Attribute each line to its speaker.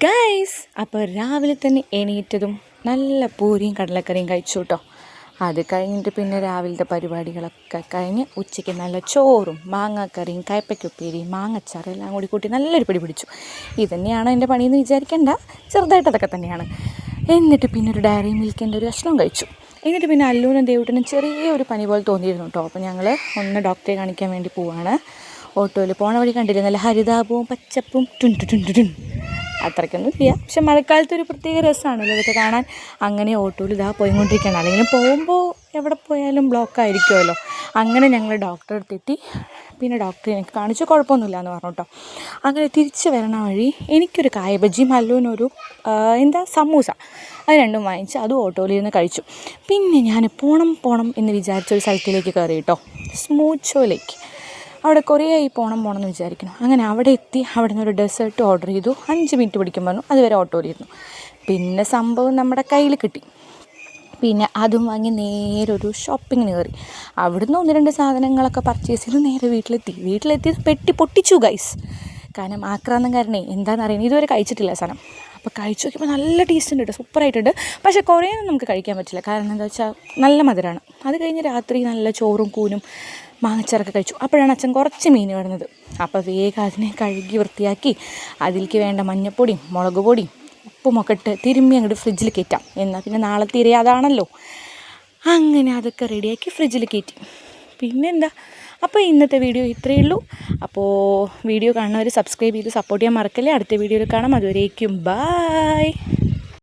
Speaker 1: Guys, അപ്പോൾ രാവിലെ തന്നെ എണീറ്റതും നല്ല പൂരിയും കടലക്കറിയും കഴിച്ചു കേട്ടോ. അത് കഴിഞ്ഞിട്ട് പിന്നെ രാവിലത്തെ പരിപാടികളൊക്കെ കഴിഞ്ഞ് ഉച്ചയ്ക്ക് നല്ല ചോറും മാങ്ങാക്കറിയും കയ്പ്പയ്ക്കുപ്പേരിയും മാങ്ങച്ചാറും എല്ലാം കൂടി കൂട്ടി നല്ലൊരു പിടി പിടിച്ചു. ഇതുതന്നെയാണ് എൻ്റെ പണിയെന്ന് വിചാരിക്കേണ്ട, ചെറുതായിട്ട് അതൊക്കെ തന്നെയാണ്. എന്നിട്ട് പിന്നെ ഒരു ഡയറി മിൽക്കിൻ്റെ ഒരു കഷ്ണം കഴിച്ചു. എന്നിട്ട് പിന്നെ അല്ലൂനും ദേവൂട്ടനും ചെറിയൊരു പനി പോലെ തോന്നിയിരുന്നു കേട്ടോ. അപ്പോൾ ഞങ്ങൾ ഒന്ന് ഡോക്ടറെ കാണിക്കാൻ വേണ്ടി പോവാണ്. ഓട്ടോയിൽ പോണ വഴി കണ്ടില്ലേ, നല്ല ഹരിതാപവും പച്ചപ്പും ടുൻ അത്രയ്ക്കൊന്നും ഇല്ല. പക്ഷെ മഴക്കാലത്ത് ഒരു പ്രത്യേക രസമാണല്ലോ ഇതൊക്കെ കാണാൻ. അങ്ങനെ ഓട്ടോയിൽ പോയിക്കൊണ്ടിരിക്കുകയാണ്. അല്ലെങ്കിൽ പോകുമ്പോൾ എവിടെ പോയാലും ബ്ലോക്ക് ആയിരിക്കുമല്ലോ. അങ്ങനെ ഞങ്ങൾ ഡോക്ടറെ അടുത്തെത്തി. പിന്നെ ഡോക്ടറെ എനിക്ക് കാണിച്ചു, കുഴപ്പമൊന്നുമില്ല എന്ന് പറഞ്ഞു കേട്ടോ. അങ്ങനെ തിരിച്ച് വരണ വഴി എനിക്കൊരു കായ ബജിയും അല്ലൂനൊരു സമൂസ, അത് രണ്ടും വാങ്ങിച്ച് അതും ഓട്ടോയിൽ നിന്ന് കഴിച്ചു. പിന്നെ ഞാൻ പോണം എന്ന് വിചാരിച്ചൊരു സ്ഥലത്തിലേക്ക് കയറി കേട്ടോ, സ്മൂച്ചോയിലേക്ക്. അവിടെ കുറേ ആയി പോകണമെന്ന് വിചാരിക്കണം. അങ്ങനെ അവിടെ എത്തി. അവിടെ നിന്ന് ഒരു ഡെസേർട്ട് ഓർഡർ ചെയ്തു. 5 മിനിറ്റ് പിടിക്കും പറഞ്ഞു. അതുവരെ ഓട്ടോയിലിരുന്നു. പിന്നെ സംഭവം നമ്മുടെ കയ്യിൽ കിട്ടി. പിന്നെ അതും വാങ്ങി നേരെ ഒരു ഷോപ്പിങ്ങിന് കയറി. അവിടുന്ന് 1-2 സാധനങ്ങളൊക്കെ പർച്ചേസ് ചെയ്ത് നേരെ വീട്ടിലെത്തിയത് പെട്ടി പൊട്ടിച്ചു ഗൈസ്. കാരണം ആക്രാന്തം കാരണേ എന്താണെന്നറിയാം, ഇതുവരെ കഴിച്ചിട്ടില്ല സാധനം. അപ്പോൾ കഴിച്ചു നോക്കിയപ്പോൾ നല്ല ടേസ്റ്റ് ഉണ്ട് കേട്ടോ, സൂപ്പറായിട്ടുണ്ട്. പക്ഷേ കുറേയൊന്നും നമുക്ക് കഴിക്കാൻ പറ്റില്ല. കാരണം എന്താ വെച്ചാൽ നല്ല മധുരമാണ്. അത് കഴിഞ്ഞ് രാത്രി നല്ല ചോറും കൂനും മാങ്ങച്ചാറൊക്കെ കഴിച്ചു. അപ്പോഴാണ് അച്ഛൻ കുറച്ച് മീൻ വരുന്നത്. അപ്പോൾ വേഗം അതിനെ കഴുകി വൃത്തിയാക്കി അതിലേക്ക് വേണ്ട മഞ്ഞൾപ്പൊടിയും മുളക് പൊടിയും ഉപ്പുമൊക്കെ ഇട്ട് തിരുമ്മി അങ്ങോട്ട് ഫ്രിഡ്ജിൽ കയറ്റാം. എന്നാൽ പിന്നെ നാളെ തീരെ അതാണല്ലോ. അങ്ങനെ അതൊക്കെ റെഡിയാക്കി ഫ്രിഡ്ജിൽ കയറ്റി. പിന്നെന്താ, അപ്പോൾ ഇന്നത്തെ വീഡിയോ ഇത്രയേ ഉള്ളൂ. അപ്പോൾ വീഡിയോ കാണുന്നവർ സബ്സ്ക്രൈബ് ചെയ്ത് സപ്പോർട്ട് ചെയ്യാൻ മറക്കല്ലേ. അടുത്ത വീഡിയോയിൽ കാണാം. അതുവരേക്കും ബായ്.